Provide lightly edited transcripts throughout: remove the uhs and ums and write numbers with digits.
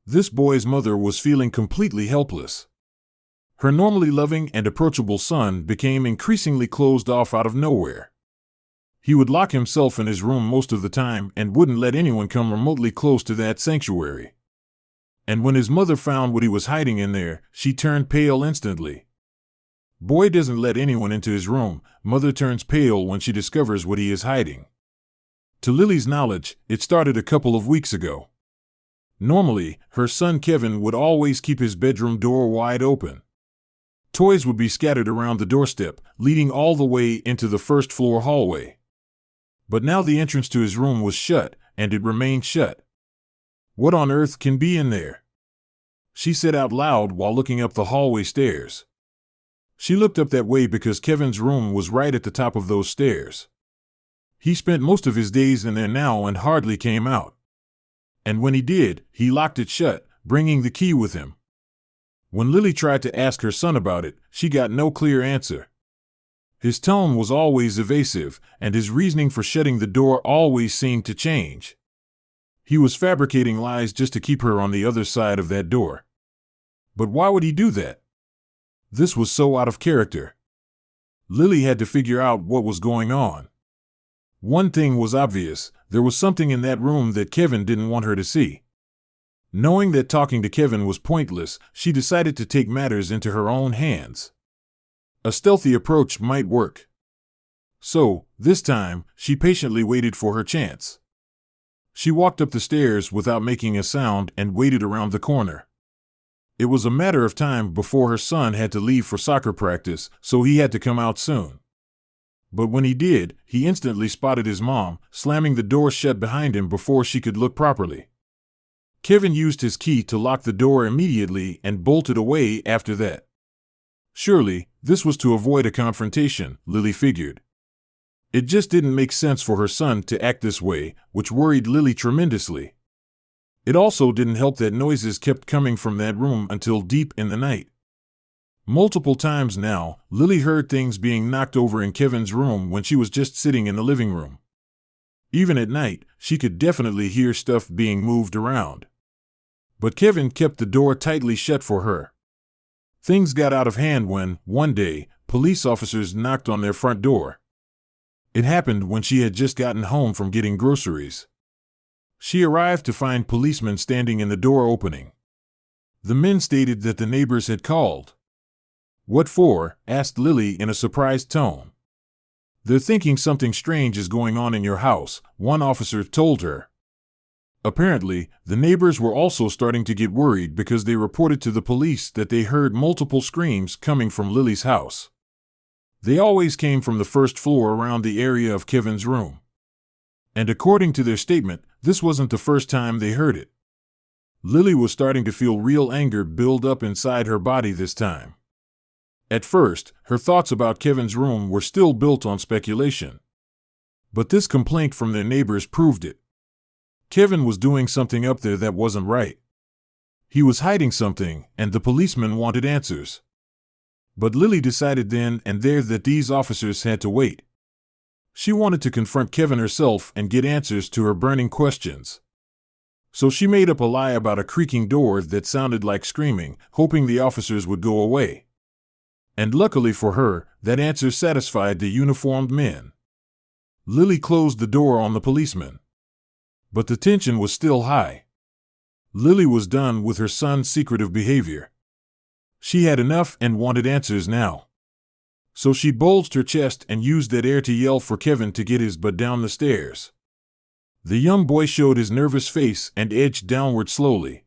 This boy's mother was feeling completely helpless. Her normally loving and approachable son became increasingly closed off out of nowhere. He would lock himself in his room most of the time and wouldn't let anyone come remotely close to that sanctuary. And when his mother found what he was hiding in there, she turned pale instantly. Boy doesn't let anyone into his room. Mother turns pale when she discovers what he is hiding. To Lily's knowledge, it started a couple of weeks ago. Normally, her son Kevin would always keep his bedroom door wide open. Toys would be scattered around the doorstep, leading all the way into the first-floor hallway. But now the entrance to his room was shut, and it remained shut. What on earth can be in there? She said out loud while looking up the hallway stairs. She looked up that way because Kevin's room was right at the top of those stairs. He spent most of his days in there now and hardly came out. And when he did, he locked it shut, bringing the key with him. When Lily tried to ask her son about it, she got no clear answer. His tone was always evasive, and his reasoning for shutting the door always seemed to change. He was fabricating lies just to keep her on the other side of that door. But why would he do that? This was so out of character. Lily had to figure out what was going on. One thing was obvious: there was something in that room that Kevin didn't want her to see. Knowing that talking to Kevin was pointless, she decided to take matters into her own hands. A stealthy approach might work. So, this time, she patiently waited for her chance. She walked up the stairs without making a sound and waited around the corner. It was a matter of time before her son had to leave for soccer practice, so he had to come out soon. But when he did, he instantly spotted his mom, slamming the door shut behind him before she could look properly. Kevin used his key to lock the door immediately and bolted away after that. Surely, this was to avoid a confrontation, Lily figured. It just didn't make sense for her son to act this way, which worried Lily tremendously. It also didn't help that noises kept coming from that room until deep in the night. Multiple times now, Lily heard things being knocked over in Kevin's room when she was just sitting in the living room. Even at night, she could definitely hear stuff being moved around. But Kevin kept the door tightly shut for her. Things got out of hand when, one day, police officers knocked on their front door. It happened when she had just gotten home from getting groceries. She arrived to find policemen standing in the door opening. The men stated that the neighbors had called. "What for?" asked Lily in a surprised tone. "They're thinking something strange is going on in your house," one officer told her. Apparently, the neighbors were also starting to get worried because they reported to the police that they heard multiple screams coming from Lily's house. They always came from the first floor around the area of Kevin's room. And according to their statement, this wasn't the first time they heard it. Lily was starting to feel real anger build up inside her body this time. At first, her thoughts about Kevin's room were still built on speculation. But this complaint from their neighbors proved it. Kevin was doing something up there that wasn't right. He was hiding something, and the policemen wanted answers. But Lily decided then and there that these officers had to wait. She wanted to confront Kevin herself and get answers to her burning questions. So she made up a lie about a creaking door that sounded like screaming, hoping the officers would go away. And luckily for her, that answer satisfied the uniformed men. Lily closed the door on the policemen. But the tension was still high. Lily was done with her son's secretive behavior. She had enough and wanted answers now. So she bulged her chest and used that air to yell for Kevin to get his butt down the stairs. The young boy showed his nervous face and edged downward slowly.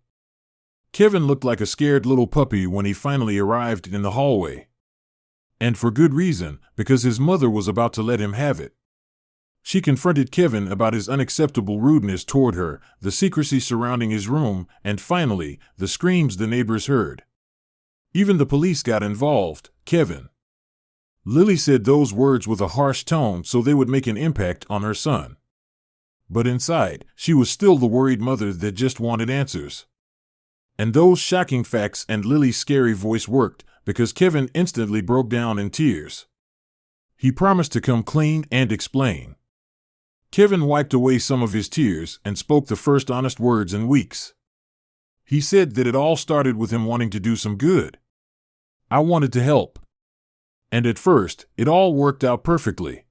Kevin looked like a scared little puppy when he finally arrived in the hallway. And for good reason, because his mother was about to let him have it. She confronted Kevin about his unacceptable rudeness toward her, the secrecy surrounding his room, and finally, the screams the neighbors heard. Even the police got involved. Kevin. Lily said those words with a harsh tone so they would make an impact on her son. But inside, she was still the worried mother that just wanted answers. And those shocking facts and Lily's scary voice worked, because Kevin instantly broke down in tears. He promised to come clean and explain. Kevin wiped away some of his tears and spoke the first honest words in weeks. He said that it all started with him wanting to do some good. I wanted to help. And at first, it all worked out perfectly.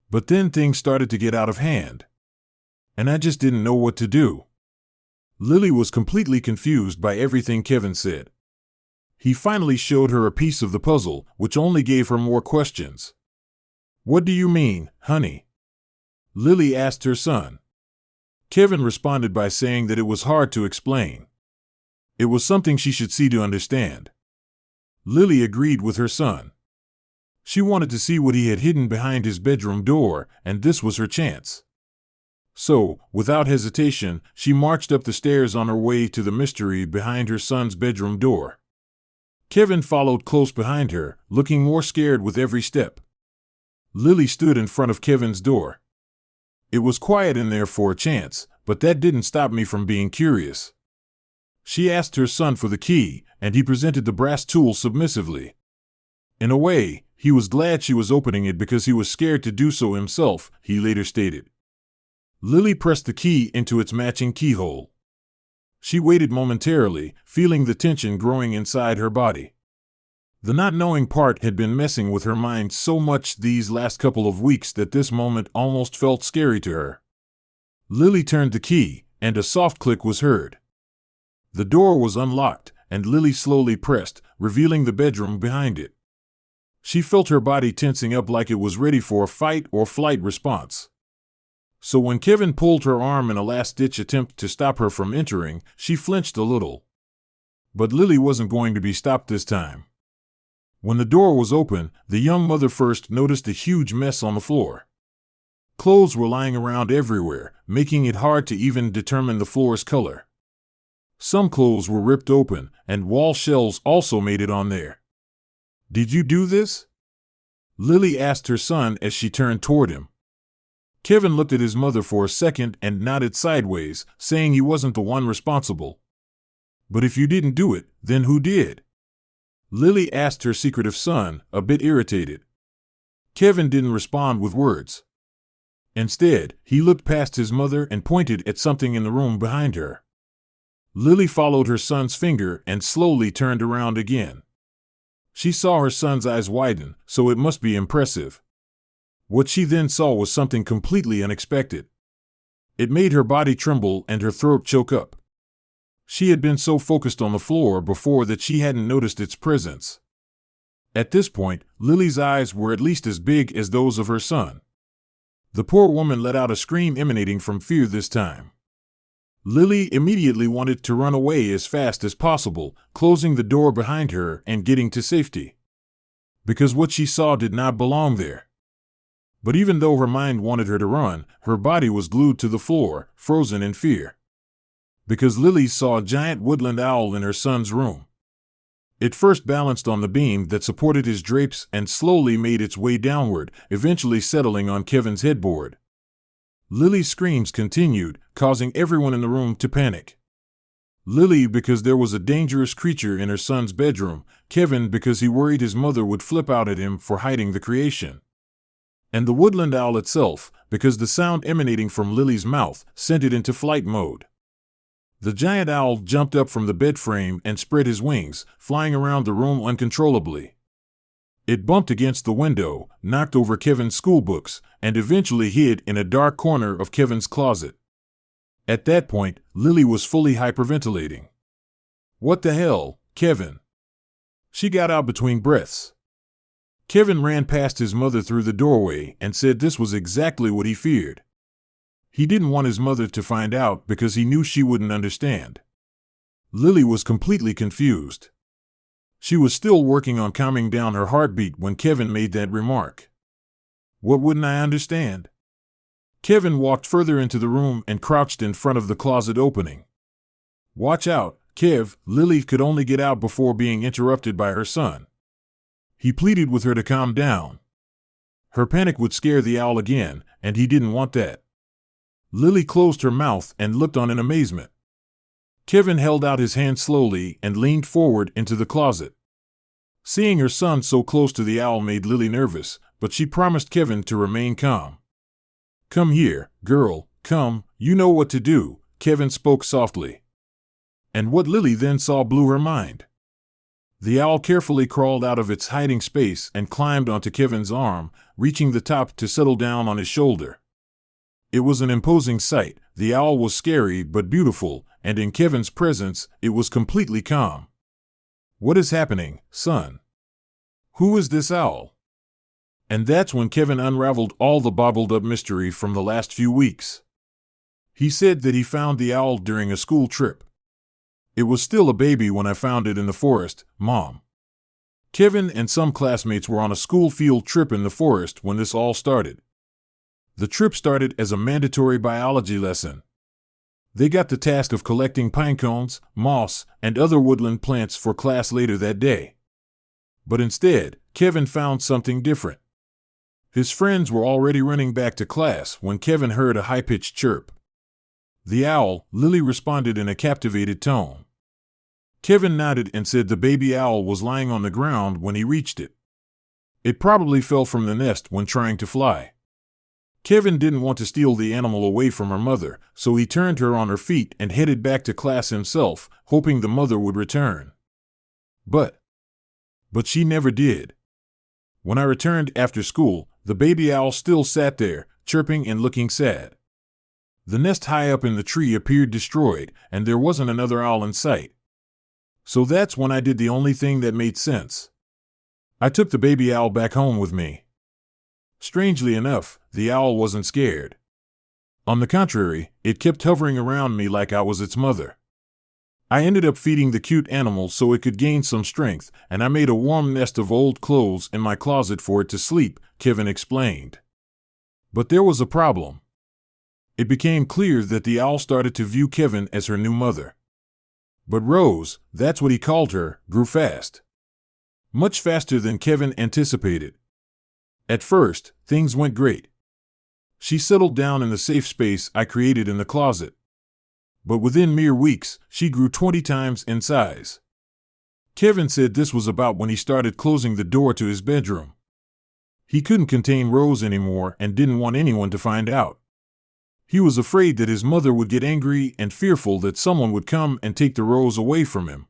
But then things started to get out of hand. And I just didn't know what to do. Lily was completely confused by everything Kevin said. He finally showed her a piece of the puzzle, which only gave her more questions. "What do you mean, honey?" Lily asked her son. Kevin responded by saying that it was hard to explain. It was something she should see to understand. Lily agreed with her son. She wanted to see what he had hidden behind his bedroom door, and this was her chance. So, without hesitation, she marched up the stairs on her way to the mystery behind her son's bedroom door. Kevin followed close behind her, looking more scared with every step. Lily stood in front of Kevin's door. It was quiet in there for a chance, but that didn't stop me from being curious. She asked her son for the key, and he presented the brass tool submissively. In a way, he was glad she was opening it because he was scared to do so himself, he later stated. Lily pressed the key into its matching keyhole. She waited momentarily, feeling the tension growing inside her body. The not knowing part had been messing with her mind so much these last couple of weeks that this moment almost felt scary to her. Lily turned the key, and a soft click was heard. The door was unlocked, and Lily slowly pressed, revealing the bedroom behind it. She felt her body tensing up like it was ready for a fight or flight response. So when Kevin pulled her arm in a last-ditch attempt to stop her from entering, she flinched a little. But Lily wasn't going to be stopped this time. When the door was open, the young mother first noticed a huge mess on the floor. Clothes were lying around everywhere, making it hard to even determine the floor's color. Some clothes were ripped open, and wall shelves also made it on there. "Did you do this?" Lily asked her son as she turned toward him. Kevin looked at his mother for a second and nodded sideways, saying he wasn't the one responsible. "But if you didn't do it, then who did?" Lily asked her secretive son, a bit irritated. Kevin didn't respond with words. Instead, he looked past his mother and pointed at something in the room behind her. Lily followed her son's finger and slowly turned around again. She saw her son's eyes widen, so it must be impressive. What she then saw was something completely unexpected. It made her body tremble and her throat choke up. She had been so focused on the floor before that she hadn't noticed its presence. At this point, Lily's eyes were at least as big as those of her son. The poor woman let out a scream emanating from fear this time. Lily immediately wanted to run away as fast as possible, closing the door behind her and getting to safety. Because what she saw did not belong there. But even though her mind wanted her to run, her body was glued to the floor, frozen in fear. Because Lily saw a giant woodland owl in her son's room. It first balanced on the beam that supported his drapes and slowly made its way downward, eventually settling on Kevin's headboard. Lily's screams continued, causing everyone in the room to panic. Lily because there was a dangerous creature in her son's bedroom, Kevin because he worried his mother would flip out at him for hiding the creation. And the woodland owl itself, because the sound emanating from Lily's mouth sent it into flight mode. The giant owl jumped up from the bed frame and spread his wings, flying around the room uncontrollably. It bumped against the window, knocked over Kevin's schoolbooks, and eventually hid in a dark corner of Kevin's closet. At that point, Lily was fully hyperventilating. "What the hell, Kevin?" She got out between breaths. Kevin ran past his mother through the doorway and said this was exactly what he feared. He didn't want his mother to find out because he knew she wouldn't understand. Lily was completely confused. She was still working on calming down her heartbeat when Kevin made that remark. "What wouldn't I understand?" Kevin walked further into the room and crouched in front of the closet opening. "Watch out, Kev," Lily could only get out before being interrupted by her son. He pleaded with her to calm down. Her panic would scare the owl again, and he didn't want that. Lily closed her mouth and looked on in amazement. Kevin held out his hand slowly and leaned forward into the closet. Seeing her son so close to the owl made Lily nervous, but she promised Kevin to remain calm. "Come here, girl, come, you know what to do," Kevin spoke softly. And what Lily then saw blew her mind. The owl carefully crawled out of its hiding space and climbed onto Kevin's arm, reaching the top to settle down on his shoulder. It was an imposing sight. The owl was scary but beautiful, and in Kevin's presence, it was completely calm. "What is happening, son? Who is this owl?" And that's when Kevin unraveled all the bottled-up mystery from the last few weeks. He said that he found the owl during a school trip. "It was still a baby when I found it in the forest, Mom." Kevin and some classmates were on a school field trip in the forest when this all started. The trip started as a mandatory biology lesson. They got the task of collecting pine cones, moss, and other woodland plants for class later that day. But instead, Kevin found something different. His friends were already running back to class when Kevin heard a high-pitched chirp. The owl, Lily, responded in a captivated tone. Kevin nodded and said the baby owl was lying on the ground when he reached it. It probably fell from the nest when trying to fly. Kevin didn't want to steal the animal away from her mother, so he turned her on her feet and headed back to class himself, hoping the mother would return. But she never did. When I returned after school, the baby owl still sat there, chirping and looking sad. The nest high up in the tree appeared destroyed, and there wasn't another owl in sight. So that's when I did the only thing that made sense. I took the baby owl back home with me. Strangely enough, the owl wasn't scared. On the contrary, it kept hovering around me like I was its mother. I ended up feeding the cute animal so it could gain some strength, and I made a warm nest of old clothes in my closet for it to sleep, Kevin explained. But there was a problem. It became clear that the owl started to view Kevin as her new mother. But Rose, that's what he called her, grew fast. Much faster than Kevin anticipated. At first, things went great. She settled down in the safe space I created in the closet. But within mere weeks, she grew 20 times in size. Kevin said this was about when he started closing the door to his bedroom. He couldn't contain Rose anymore and didn't want anyone to find out. He was afraid that his mother would get angry and fearful that someone would come and take the Rose away from him.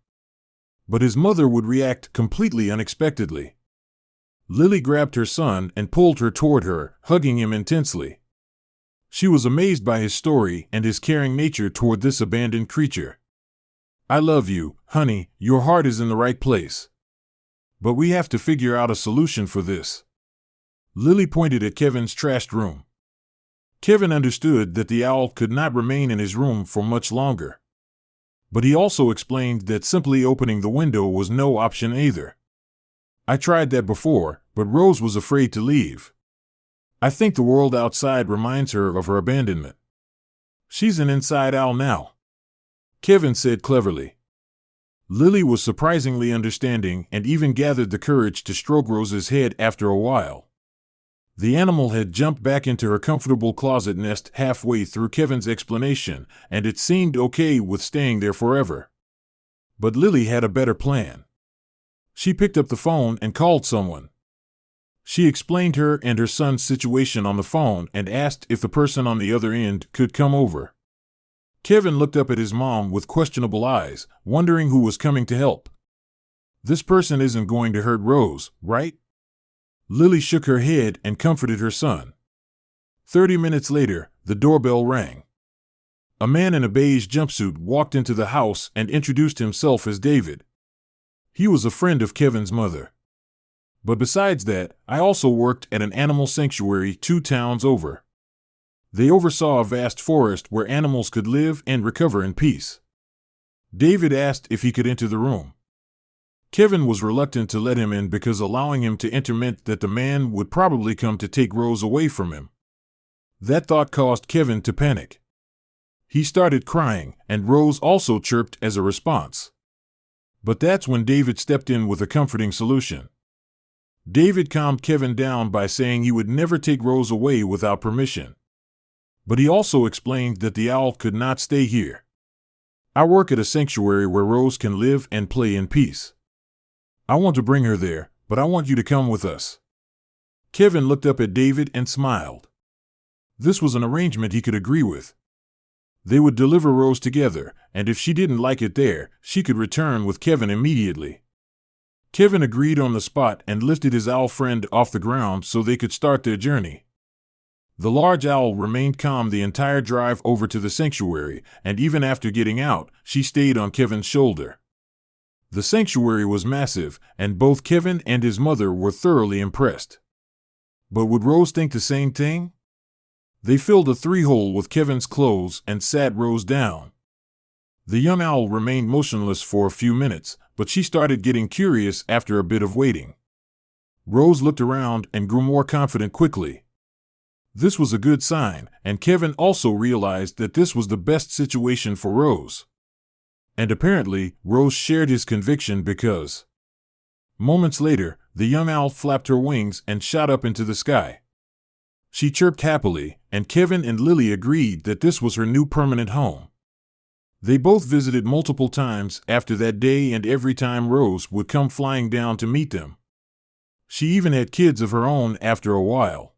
But his mother would react completely unexpectedly. Lily grabbed her son and pulled her toward her, hugging him intensely. She was amazed by his story and his caring nature toward this abandoned creature. "I love you, honey, your heart is in the right place. But we have to figure out a solution for this." Lily pointed at Kevin's trashed room. Kevin understood that the owl could not remain in his room for much longer. But he also explained that simply opening the window was no option either. "I tried that before, but Rose was afraid to leave. I think the world outside reminds her of her abandonment. She's an inside owl now," Kevin said cleverly. Lily was surprisingly understanding and even gathered the courage to stroke Rose's head after a while. The animal had jumped back into her comfortable closet nest halfway through Kevin's explanation, and it seemed okay with staying there forever. But Lily had a better plan. She picked up the phone and called someone. She explained her and her son's situation on the phone and asked if the person on the other end could come over. Kevin looked up at his mom with questionable eyes, wondering who was coming to help. "This person isn't going to hurt Rose, right?" Lily shook her head and comforted her son. 30 minutes later, the doorbell rang. A man in a beige jumpsuit walked into the house and introduced himself as David. He was a friend of Kevin's mother. But besides that, I also worked at an animal sanctuary 2 towns over. They oversaw a vast forest where animals could live and recover in peace. David asked if he could enter the room. Kevin was reluctant to let him in because allowing him to enter meant that the man would probably come to take Rose away from him. That thought caused Kevin to panic. He started crying, and Rose also chirped as a response. But that's when David stepped in with a comforting solution. David calmed Kevin down by saying he would never take Rose away without permission. But he also explained that the owl could not stay here. "I work at a sanctuary where Rose can live and play in peace. I want to bring her there, but I want you to come with us." Kevin looked up at David and smiled. This was an arrangement he could agree with. They would deliver Rose together, and if she didn't like it there, she could return with Kevin immediately. Kevin agreed on the spot and lifted his owl friend off the ground so they could start their journey. The large owl remained calm the entire drive over to the sanctuary, and even after getting out, she stayed on Kevin's shoulder. The sanctuary was massive, and both Kevin and his mother were thoroughly impressed. But would Rose think the same thing? They filled a 3-hole with Kevin's clothes and sat Rose down. The young owl remained motionless for a few minutes, but she started getting curious after a bit of waiting. Rose looked around and grew more confident quickly. This was a good sign, and Kevin also realized that this was the best situation for Rose. And apparently, Rose shared his conviction because moments later, the young owl flapped her wings and shot up into the sky. She chirped happily, and Kevin and Lily agreed that this was her new permanent home. They both visited multiple times after that day, and every time Rose would come flying down to meet them. She even had kids of her own after a while.